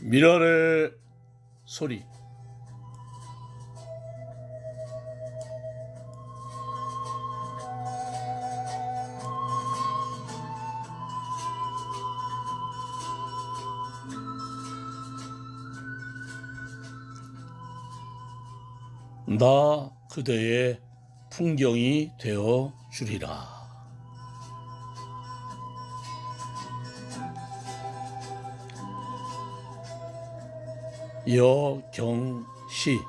미랄의 소리. 나 그대의 풍경이 되어 주리라. 여경시.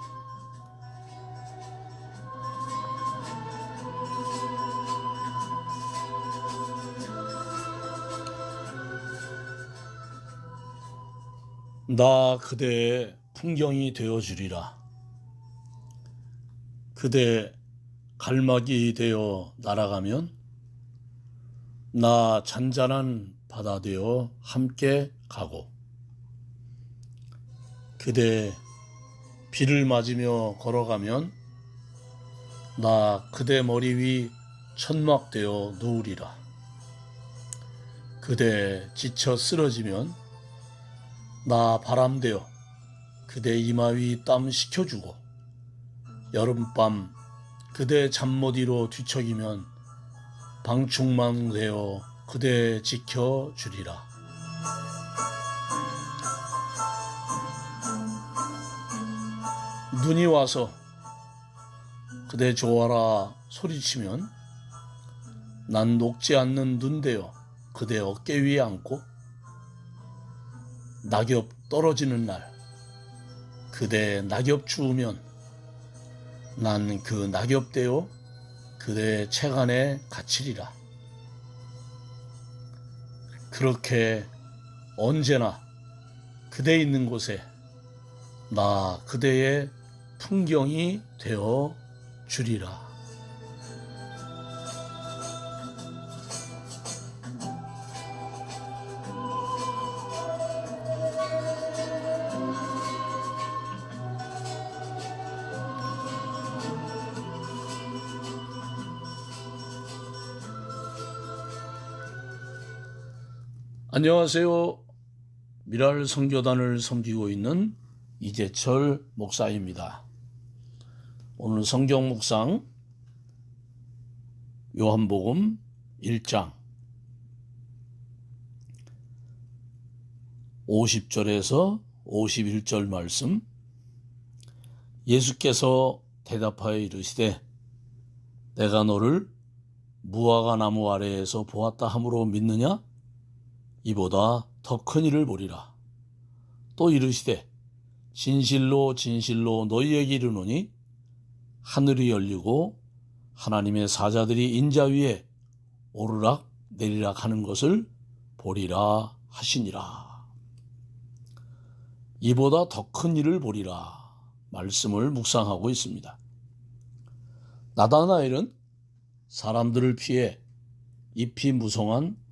나 그대의 풍경이 되어 주리라. 그대 갈막이 되어 날아가면 나 잔잔한 바다 되어 함께 가고, 그대 비를 맞으며 걸어가면 나 그대 머리 위 천막 되어 누우리라. 그대 지쳐 쓰러지면 나 바람 되어 그대 이마 위 땀 식혀주고, 여름밤 그대 잠 못 이뤄 뒤척이면 방충망 되어 그대 지켜주리라. 눈이 와서 그대 좋아라 소리치면 난 녹지 않는 눈 되어 그대 어깨 위에 앉고, 낙엽 떨어지는 날 그대 낙엽 주우면 난 그 낙엽 되어 그대 책 안에 갇히리라. 그렇게 언제나 그대 있는 곳에 나 그대의 풍경이 되어 주리라. 안녕하세요. 미랄 선교단을 섬기고 있는 이재철 목사입니다. 오늘 성경 묵상 요한복음 1장 50절에서 51절 말씀. 예수께서 대답하여 이르시되 내가 너를 무화과 나무 아래에서 보았다 함으로 믿느냐? 이보다 더 큰 일을 보리라. 또 이르시되 진실로 진실로 너희에게 이르노니 하늘이 열리고 하나님의 사자들이 인자 위에 오르락 내리락 하는 것을 보리라 하시니라. 이보다 더 큰 일을 보리라 말씀을 묵상하고 있습니다. 나다나엘은 사람들을 피해 잎이 무성한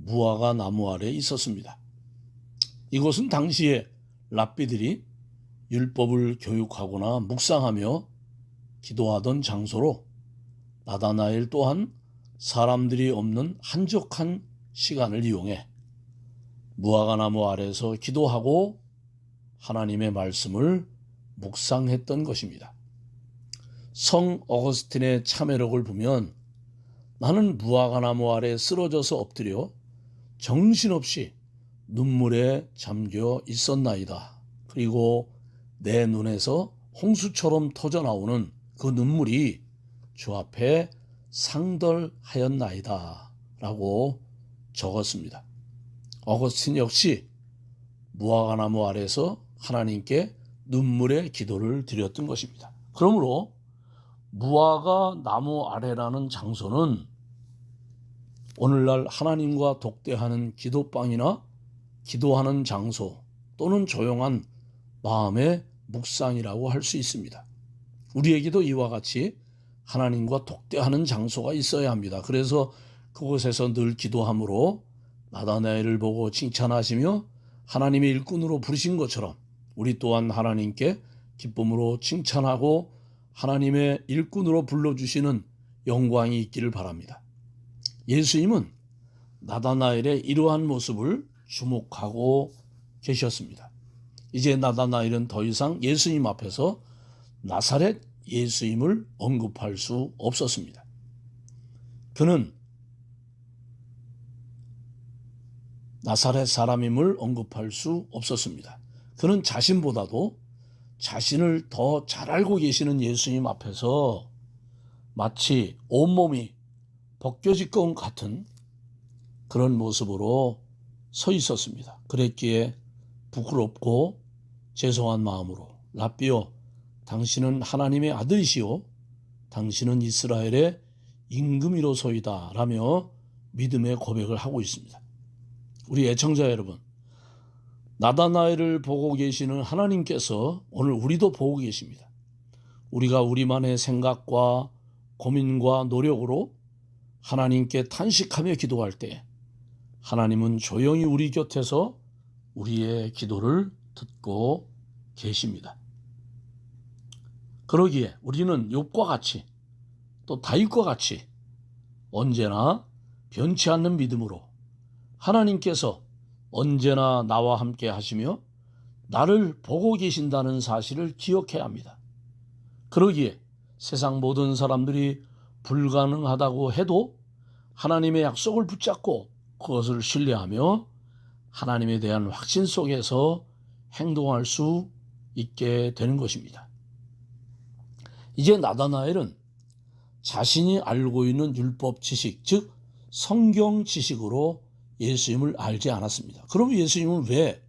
무화과 나무 아래에 있었습니다. 이곳은 당시에 랍비들이 율법을 교육하거나 묵상하며 기도하던 장소로 나다나엘 또한 사람들이 없는 한적한 시간을 이용해 무화과 나무 아래에서 기도하고 하나님의 말씀을 묵상했던 것입니다. 성 어거스틴의 참회록을 보면 나는 무화과 나무 아래 쓰러져서 엎드려 정신없이 눈물에 잠겨 있었나이다. 그리고 내 눈에서 홍수처럼 터져나오는 그 눈물이 주 앞에 상덜하였나이다 라고 적었습니다. 어거스틴 역시 무화과 나무 아래서 하나님께 눈물의 기도를 드렸던 것입니다. 그러므로 무화과 나무 아래라는 장소는 오늘날 하나님과 독대하는 기도방이나 기도하는 장소 또는 조용한 마음의 묵상이라고 할 수 있습니다. 우리에게도 이와 같이 하나님과 독대하는 장소가 있어야 합니다. 그래서 그곳에서 늘 기도함으로 나다나엘을 보고 칭찬하시며 하나님의 일꾼으로 부르신 것처럼 우리 또한 하나님께 기쁨으로 칭찬하고 하나님의 일꾼으로 불러주시는 영광이 있기를 바랍니다. 예수님은 나다나엘의 이러한 모습을 주목하고 계셨습니다. 이제 나다나엘은 더 이상 예수님 앞에서 나사렛 예수님을 언급할 수 없었습니다. 그는 나사렛 사람임을 언급할 수 없었습니다. 그는 자신보다도 자신을 더 잘 알고 계시는 예수님 앞에서 마치 온몸이 벗겨질 것 같은 그런 모습으로 서 있었습니다. 그랬기에 부끄럽고 죄송한 마음으로 랍비요, 당신은 하나님의 아들이시오, 당신은 이스라엘의 임금이로소이다 라며 믿음의 고백을 하고 있습니다. 우리 애청자 여러분, 나다나엘을 보고 계시는 하나님께서 오늘 우리도 보고 계십니다. 우리가 우리만의 생각과 고민과 노력으로 하나님께 탄식하며 기도할 때 하나님은 조용히 우리 곁에서 우리의 기도를 듣고 계십니다. 그러기에 우리는 욥과 같이 또 다윗과 같이 언제나 변치 않는 믿음으로 하나님께서 언제나 나와 함께 하시며 나를 보고 계신다는 사실을 기억해야 합니다. 그러기에 세상 모든 사람들이 불가능하다고 해도 하나님의 약속을 붙잡고 그것을 신뢰하며 하나님에 대한 확신 속에서 행동할 수 있게 되는 것입니다. 이제 나다나엘은 자신이 알고 있는 율법 지식, 즉 성경 지식으로 예수님을 알지 않았습니다. 그럼 예수님은 왜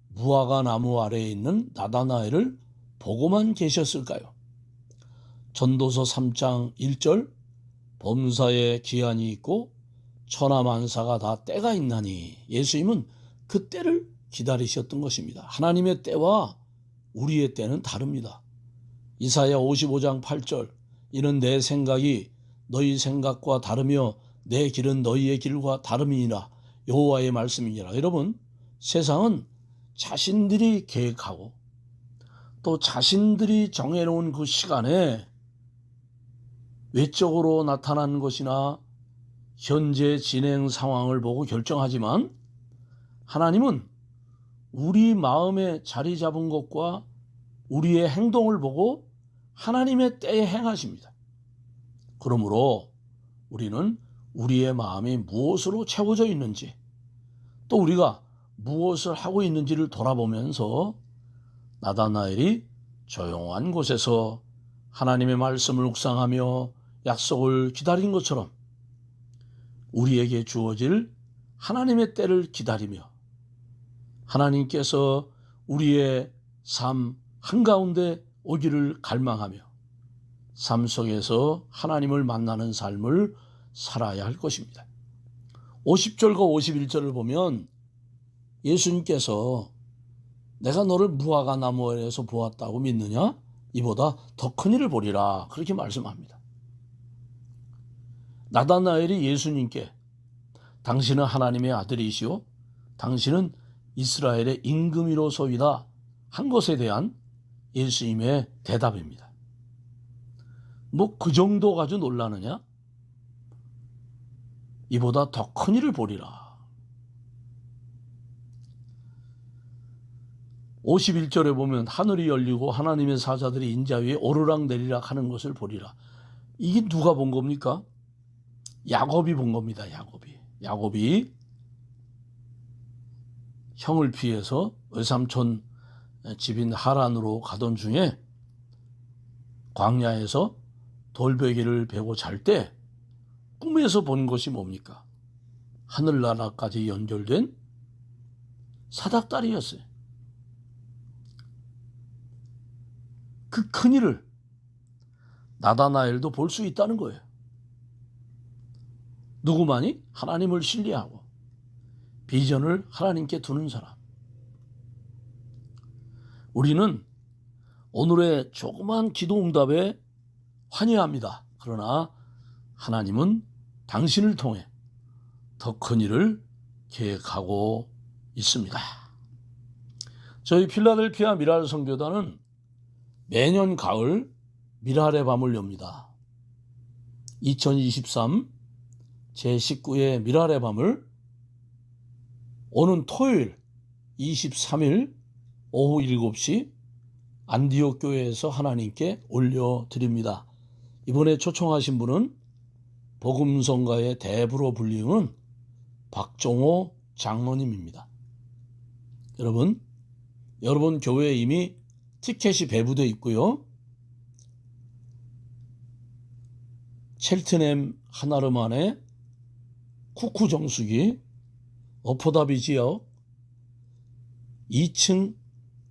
무화과 나무 아래에 있는 나다나엘을 보고만 계셨을까요? 전도서 3장 1절 범사에 기한이 있고 천하만사가 다 때가 있나니, 예수님은 그 때를 기다리셨던 것입니다. 하나님의 때와 우리의 때는 다릅니다. 이사야 55장 8절 이는 내 생각이 너희 생각과 다르며 내 길은 너희의 길과 다름이니라, 여호와의 말씀이니라. 여러분, 세상은 자신들이 계획하고 또 자신들이 정해놓은 그 시간에 외적으로 나타나는 것이나 현재 진행 상황을 보고 결정하지만 하나님은 우리 마음에 자리 잡은 것과 우리의 행동을 보고 하나님의 때에 행하십니다. 그러므로 우리는 우리의 마음이 무엇으로 채워져 있는지 또 우리가 무엇을 하고 있는지를 돌아보면서 나다나엘이 조용한 곳에서 하나님의 말씀을 묵상하며 약속을 기다린 것처럼 우리에게 주어질 하나님의 때를 기다리며 하나님께서 우리의 삶 한가운데 오기를 갈망하며 삶 속에서 하나님을 만나는 삶을 살아야 할 것입니다. 50절과 51절을 보면 예수님께서 내가 너를 무화과 나무 아래에서 보았다고 믿느냐? 이보다 더 큰 일을 보리라, 그렇게 말씀합니다. 나다나엘이 예수님께 당신은 하나님의 아들이시오, 당신은 이스라엘의 임금이로소이다 한 것에 대한 예수님의 대답입니다. 뭐 그 정도 가지고 놀라느냐? 이보다 더 큰 일을 보리라. 51절에 보면 하늘이 열리고 하나님의 사자들이 인자 위에 오르락 내리락 하는 것을 보리라. 이게 누가 본 겁니까? 야곱이 본 겁니다. 야곱이 형을 피해서 외삼촌 집인 하란으로 가던 중에 광야에서 돌베개를 베고 잘 때 꿈에서 본 것이 뭡니까? 하늘나라까지 연결된 사닥다리였어요. 그 큰일을 나다나엘도 볼 수 있다는 거예요. 누구만이? 하나님을 신뢰하고 비전을 하나님께 두는 사람. 우리는 오늘의 조그만 기도 응답에 환희합니다. 그러나 하나님은 당신을 통해 더 큰 일을 계획하고 있습니다. 저희 필라델피아 미랄 선교단은 매년 가을 미랄의 밤을 엽니다. 2023 제19회 미랄의 밤을 오는 토요일 23일 오후 7시 안디옥 교회에서 하나님께 올려드립니다. 이번에 초청하신 분은 복음성가의 대부로 불리는 박종호 장로님입니다. 여러분 교회에 이미 티켓이 배부되어 있고요. 첼트넴 한아름 안에 쿠쿠 정수기, 어포다비 지역 2층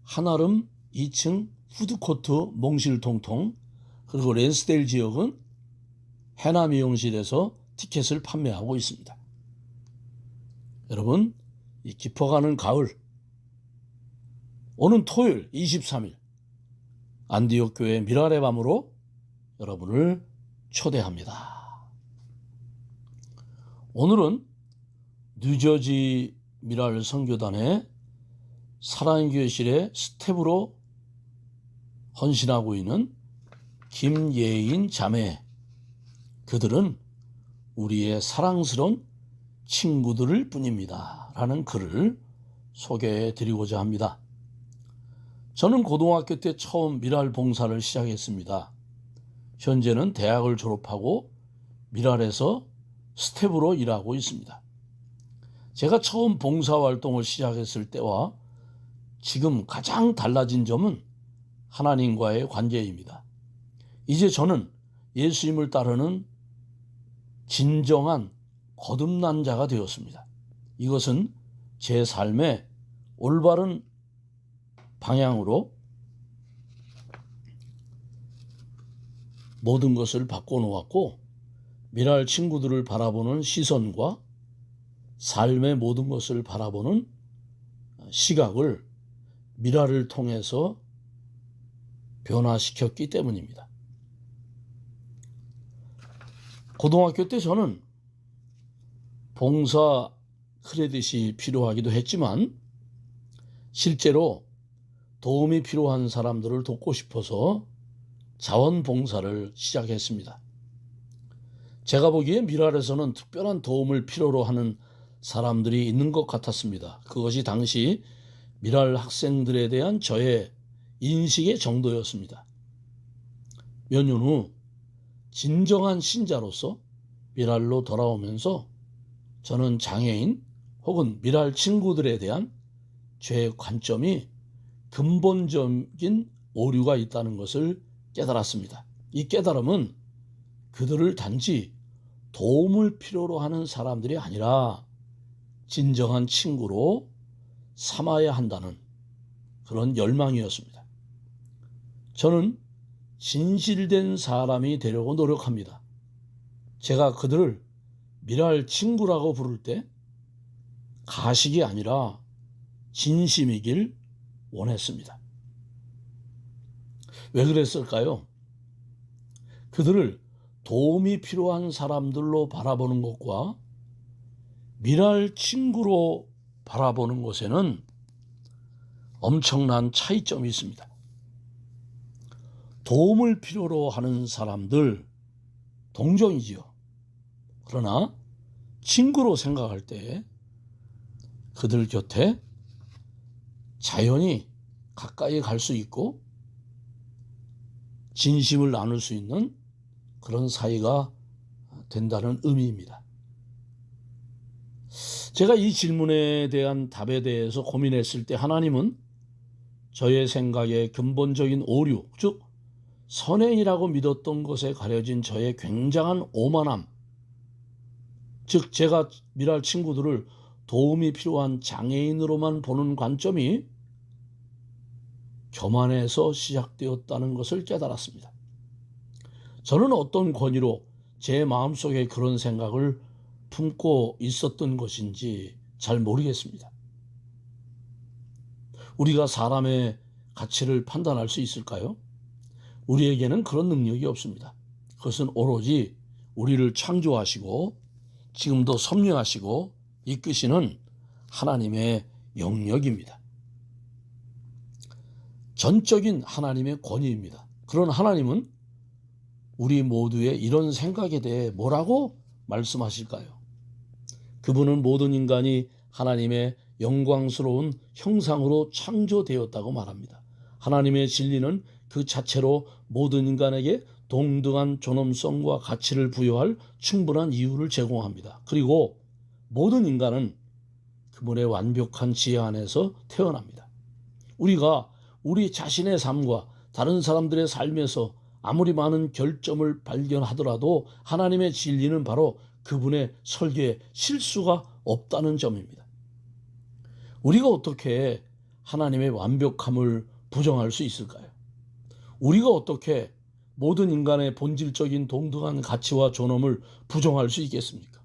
한아름, 2층 푸드코트 몽실통통, 그리고 랜스데일 지역은 해남이용실에서 티켓을 판매하고 있습니다. 여러분, 이 깊어가는 가을, 오는 토요일 23일 안디옥 교회 미랄의 밤으로 여러분을 초대합니다. 오늘은 뉴저지 미랄 선교단의 사랑의 교회실의 스텝으로 헌신하고 있는 김예인 자매, 그들은 우리의 사랑스러운 친구들일 뿐입니다 라는 글을 소개해 드리고자 합니다. 저는 고등학교 때 처음 미랄 봉사를 시작했습니다. 현재는 대학을 졸업하고 미랄에서 스텝으로 일하고 있습니다. 제가 처음 봉사활동을 시작했을 때와 지금 가장 달라진 점은 하나님과의 관계입니다. 이제 저는 예수님을 따르는 진정한 거듭난 자가 되었습니다. 이것은 제 삶의 올바른 방향으로 모든 것을 바꿔놓았고, 미랄 친구들을 바라보는 시선과 삶의 모든 것을 바라보는 시각을 미랄을 통해서 변화시켰기 때문입니다. 고등학교 때 저는 봉사 크레딧이 필요하기도 했지만 실제로 도움이 필요한 사람들을 돕고 싶어서 자원봉사를 시작했습니다. 제가 보기에 미랄에서는 특별한 도움을 필요로 하는 사람들이 있는 것 같았습니다. 그것이 당시 미랄 학생들에 대한 저의 인식의 정도였습니다. 몇 년 후 진정한 신자로서 미랄로 돌아오면서 저는 장애인 혹은 미랄 친구들에 대한 제 관점이 근본적인 오류가 있다는 것을 깨달았습니다. 이 깨달음은 그들을 단지 도움을 필요로 하는 사람들이 아니라 진정한 친구로 삼아야 한다는 그런 열망이었습니다. 저는 진실된 사람이 되려고 노력합니다. 제가 그들을 미랄 친구라고 부를 때 가식이 아니라 진심이길 원했습니다. 왜 그랬을까요? 그들을 도움이 필요한 사람들로 바라보는 것과 미랄 친구로 바라보는 것에는 엄청난 차이점이 있습니다. 도움을 필요로 하는 사람들 동정이지요. 그러나 친구로 생각할 때 그들 곁에 자연히 가까이 갈 수 있고 진심을 나눌 수 있는 그런 사이가 된다는 의미입니다. 제가 이 질문에 대한 답에 대해서 고민했을 때 하나님은 저의 생각의 근본적인 오류, 즉 선행이라고 믿었던 것에 가려진 저의 굉장한 오만함, 즉 제가 미랄 친구들을 도움이 필요한 장애인으로만 보는 관점이 교만에서 시작되었다는 것을 깨달았습니다. 저는 어떤 권위로 제 마음속에 그런 생각을 품고 있었던 것인지 잘 모르겠습니다. 우리가 사람의 가치를 판단할 수 있을까요? 우리에게는 그런 능력이 없습니다. 그것은 오로지 우리를 창조하시고 지금도 섭리하시고 이끄시는 하나님의 영역입니다. 전적인 하나님의 권위입니다. 그런 하나님은 우리 모두의 이런 생각에 대해 뭐라고 말씀하실까요? 그분은 모든 인간이 하나님의 영광스러운 형상으로 창조되었다고 말합니다. 하나님의 진리는 그 자체로 모든 인간에게 동등한 존엄성과 가치를 부여할 충분한 이유를 제공합니다. 그리고 모든 인간은 그분의 완벽한 지혜 안에서 태어납니다. 우리가 우리 자신의 삶과 다른 사람들의 삶에서 아무리 많은 결점을 발견하더라도 하나님의 진리는 바로 그분의 설계에 실수가 없다는 점입니다. 우리가 어떻게 하나님의 완벽함을 부정할 수 있을까요? 우리가 어떻게 모든 인간의 본질적인 동등한 가치와 존엄을 부정할 수 있겠습니까?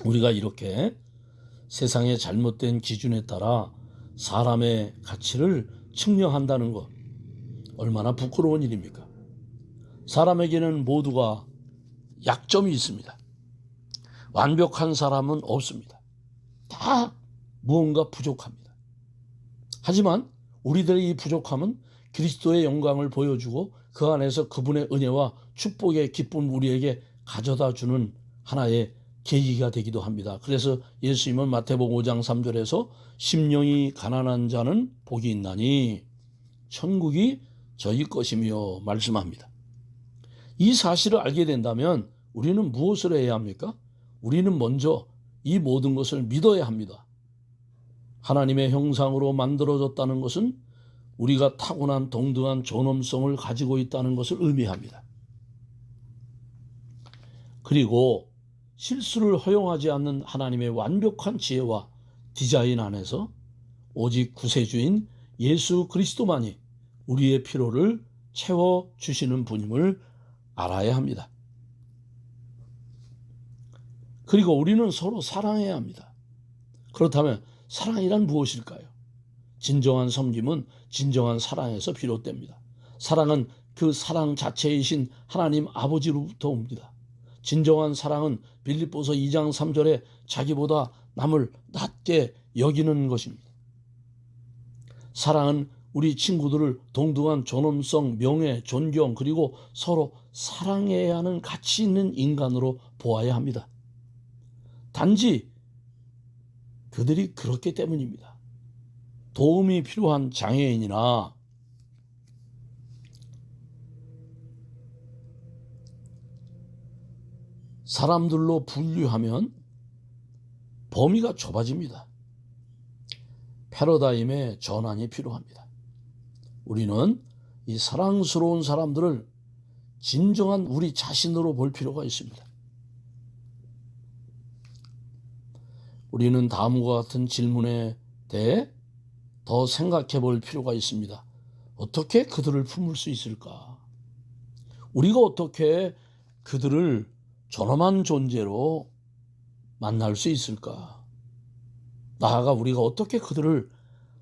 우리가 이렇게 세상의 잘못된 기준에 따라 사람의 가치를 측량한다는 것, 얼마나 부끄러운 일입니까? 사람에게는 모두가 약점이 있습니다. 완벽한 사람은 없습니다. 다 무언가 부족합니다. 하지만 우리들의 이 부족함은 그리스도의 영광을 보여주고 그 안에서 그분의 은혜와 축복의 기쁨 우리에게 가져다 주는 하나의 계기가 되기도 합니다. 그래서 예수님은 마태복음 5장 3절에서 심령이 가난한 자는 복이 있나니 천국이 저희 것이며 말씀합니다. 이 사실을 알게 된다면 우리는 무엇을 해야 합니까? 우리는 먼저 이 모든 것을 믿어야 합니다. 하나님의 형상으로 만들어졌다는 것은 우리가 타고난 동등한 존엄성을 가지고 있다는 것을 의미합니다. 그리고 실수를 허용하지 않는 하나님의 완벽한 지혜와 디자인 안에서 오직 구세주인 예수 그리스도만이 우리의 필요를 채워주시는 분임을 알아야 합니다. 그리고 우리는 서로 사랑해야 합니다. 그렇다면 사랑이란 무엇일까요? 진정한 섬김은 진정한 사랑에서 비롯됩니다. 사랑은 그 사랑 자체이신 하나님 아버지로부터 옵니다. 진정한 사랑은 빌립보서 2장 3절에 자기보다 남을 낮게 여기는 것입니다. 사랑은 우리 친구들을 동등한 존엄성, 명예, 존경 그리고 서로 사랑해야 하는 가치 있는 인간으로 보아야 합니다. 단지 그들이 그렇기 때문입니다. 도움이 필요한 장애인이나 사람들로 분류하면 범위가 좁아집니다. 패러다임의 전환이 필요합니다. 우리는 이 사랑스러운 사람들을 진정한 우리 자신으로 볼 필요가 있습니다. 우리는 다음과 같은 질문에 대해 더 생각해 볼 필요가 있습니다. 어떻게 그들을 품을 수 있을까? 우리가 어떻게 그들을 존엄한 존재로 만날 수 있을까? 나아가 우리가 어떻게 그들을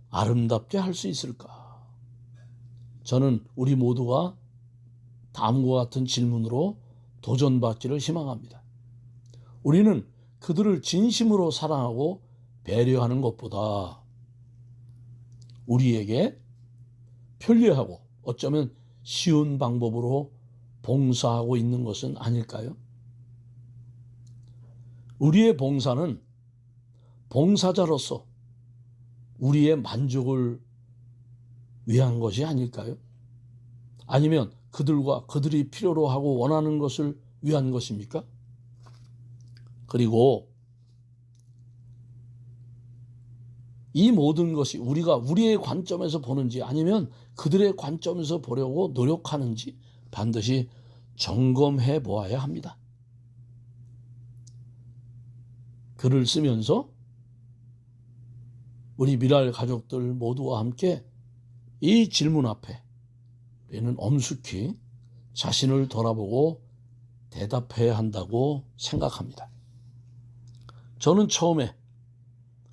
아름답게 할 수 있을까? 저는 우리 모두가 다음과 같은 질문으로 도전받기를 희망합니다. 우리는 그들을 진심으로 사랑하고 배려하는 것보다 우리에게 편리하고 어쩌면 쉬운 방법으로 봉사하고 있는 것은 아닐까요? 우리의 봉사는 봉사자로서 우리의 만족을 위한 것이 아닐까요? 아니면 그들과 그들이 필요로 하고 원하는 것을 위한 것입니까? 그리고 이 모든 것이 우리가 우리의 관점에서 보는지 아니면 그들의 관점에서 보려고 노력하는지 반드시 점검해 보아야 합니다. 글을 쓰면서 우리 미랄 가족들 모두와 함께 이 질문 앞에 우리는 엄숙히 자신을 돌아보고 대답해야 한다고 생각합니다. 저는 처음에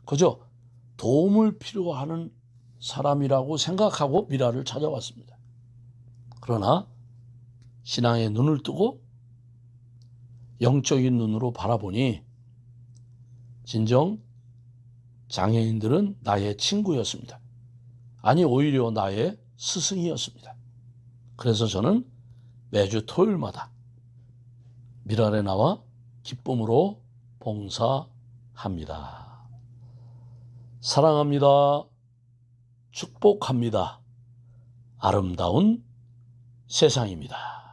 그저 도움을 필요하는 사람이라고 생각하고 미라를 찾아왔습니다. 그러나 신앙의 눈을 뜨고 영적인 눈으로 바라보니 진정 장애인들은 나의 친구였습니다. 아니 오히려 나의 스승이었습니다. 그래서 저는 매주 토요일마다 미랄에 나와 기쁨으로 봉사합니다. 사랑합니다. 축복합니다. 아름다운 세상입니다.